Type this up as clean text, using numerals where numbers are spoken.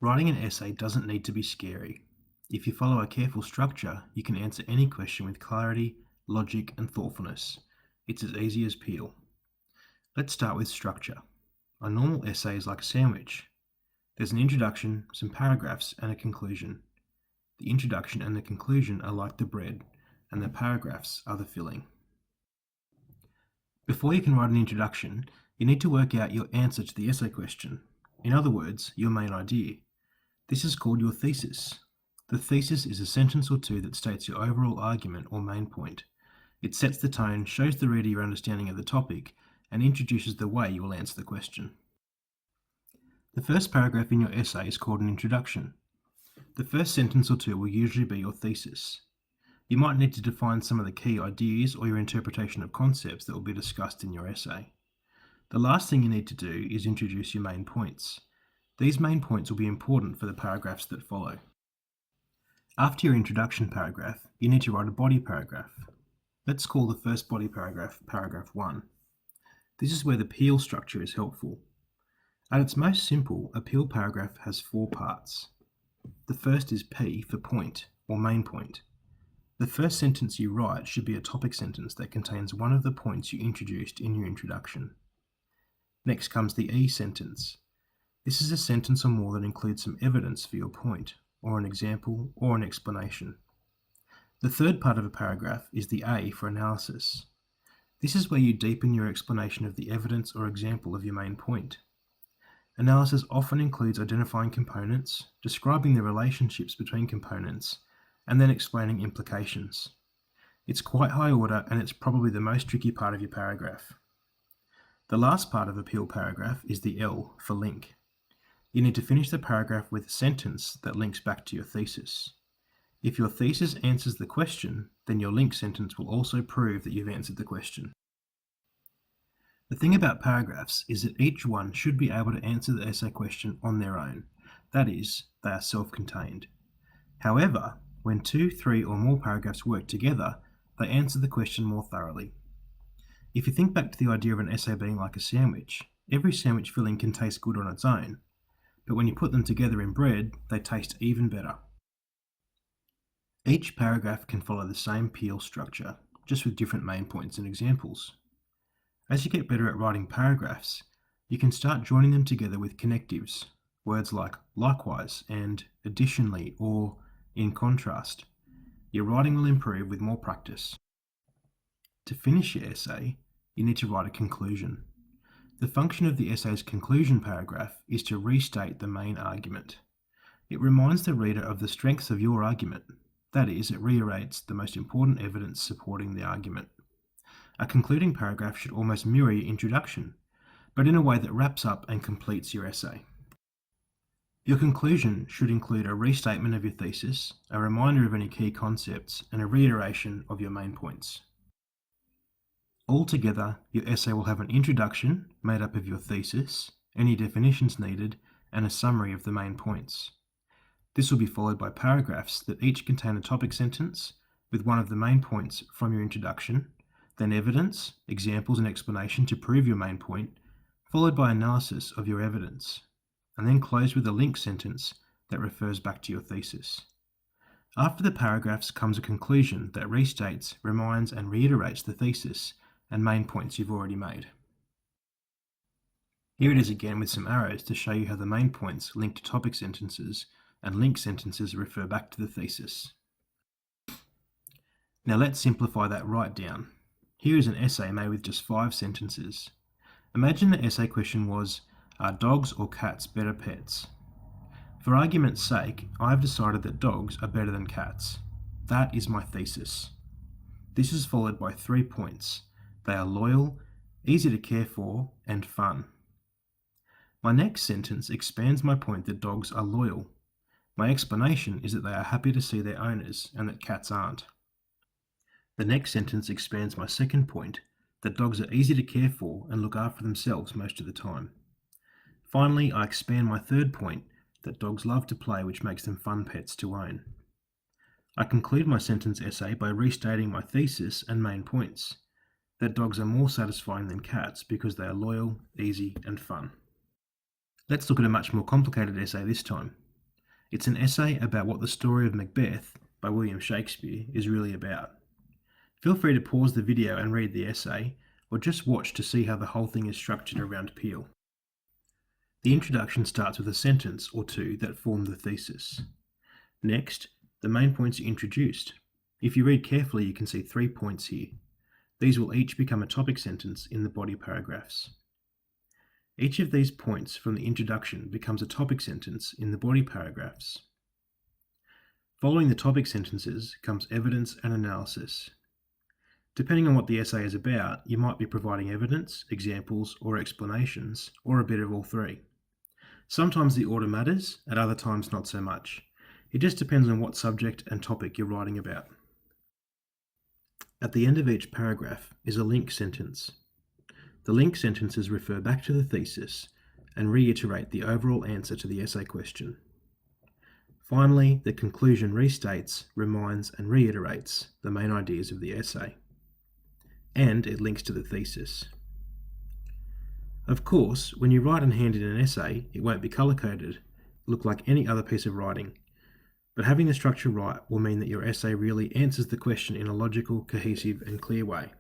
Writing an essay doesn't need to be scary. If you follow a careful structure, you can answer any question with clarity, logic, and thoughtfulness. It's as easy as PEAL. Let's start with structure. A normal essay is like a sandwich. There's an introduction, some paragraphs, and a conclusion. The introduction and the conclusion are like the bread, and the paragraphs are the filling. Before you can write an introduction, you need to work out your answer to the essay question. In other words, your main idea. This is called your thesis. The thesis is a sentence or two that states your overall argument or main point. It sets the tone, shows the reader your understanding of the topic, and introduces the way you will answer the question. The first paragraph in your essay is called an introduction. The first sentence or two will usually be your thesis. You might need to define some of the key ideas or your interpretation of concepts that will be discussed in your essay. The last thing you need to do is introduce your main points. These main points will be important for the paragraphs that follow. After your introduction paragraph, you need to write a body paragraph. Let's call the first body paragraph paragraph 1. This is where the PEAL structure is helpful. At its most simple, a PEAL paragraph has 4 parts. The first is P for point, or main point. The first sentence you write should be a topic sentence that contains one of the points you introduced in your introduction. Next comes the E sentence. This is a sentence or more that includes some evidence for your point, or an example, or an explanation. The third part of a paragraph is the A for analysis. This is where you deepen your explanation of the evidence or example of your main point. Analysis often includes identifying components, describing the relationships between components, and then explaining implications. It's quite high order and it's probably the most tricky part of your paragraph. The last part of a PEAL paragraph is the L for link. You need to finish the paragraph with a sentence that links back to your thesis. If your thesis answers the question, then your link sentence will also prove that you've answered the question. The thing about paragraphs is that each one should be able to answer the essay question on their own. That is, they are self-contained. However, when 2, 3, or more paragraphs work together, they answer the question more thoroughly. If you think back to the idea of an essay being like a sandwich, every sandwich filling can taste good on its own, but when you put them together in bread, they taste even better. Each paragraph can follow the same PEAL structure, just with different main points and examples. As you get better at writing paragraphs, you can start joining them together with connectives, words like likewise and additionally or in contrast. Your writing will improve with more practice. To finish your essay, you need to write a conclusion. The function of the essay's conclusion paragraph is to restate the main argument. It reminds the reader of the strengths of your argument. That is, it reiterates the most important evidence supporting the argument. A concluding paragraph should almost mirror your introduction, but in a way that wraps up and completes your essay. Your conclusion should include a restatement of your thesis, a reminder of any key concepts, and a reiteration of your main points. Altogether, your essay will have an introduction made up of your thesis, any definitions needed, and a summary of the main points. This will be followed by paragraphs that each contain a topic sentence with one of the main points from your introduction, then evidence, examples and explanation to prove your main point, followed by analysis of your evidence, and then close with a link sentence that refers back to your thesis. After the paragraphs comes a conclusion that restates, reminds and reiterates the thesis and main points you've already made. Here it is again with some arrows to show you how the main points link to topic sentences and link sentences refer back to the thesis. Now let's simplify that right down. Here is an essay made with just 5 sentences. Imagine the essay question was, are dogs or cats better pets? For argument's sake, I have decided that dogs are better than cats. That is my thesis. This is followed by 3 points. They are loyal, easy to care for, and fun. My next sentence expands my point that dogs are loyal. My explanation is that they are happy to see their owners and that cats aren't. The next sentence expands my second point that dogs are easy to care for and look after themselves most of the time. Finally, I expand my third point that dogs love to play, which makes them fun pets to own. I conclude my sentence essay by restating my thesis and main points, that dogs are more satisfying than cats because they are loyal, easy, and fun. Let's look at a much more complicated essay this time. It's an essay about what the story of Macbeth by William Shakespeare is really about. Feel free to pause the video and read the essay, or just watch to see how the whole thing is structured around PEAL. The introduction starts with a sentence or two that form the thesis. Next, the main points are introduced. If you read carefully, you can see 3 points here. These will each become a topic sentence in the body paragraphs. Each of these points from the introduction becomes a topic sentence in the body paragraphs. Following the topic sentences comes evidence and analysis. Depending on what the essay is about, you might be providing evidence, examples, or explanations, or a bit of all three. Sometimes the order matters, at other times not so much. It just depends on what subject and topic you're writing about. At the end of each paragraph is a link sentence. The link sentences refer back to the thesis and reiterate the overall answer to the essay question. Finally, the conclusion restates, reminds, and reiterates the main ideas of the essay. And it links to the thesis. Of course, when you write and hand in an essay, it won't be color-coded, look like any other piece of writing. But having the structure right will mean that your essay really answers the question in a logical, cohesive, and clear way.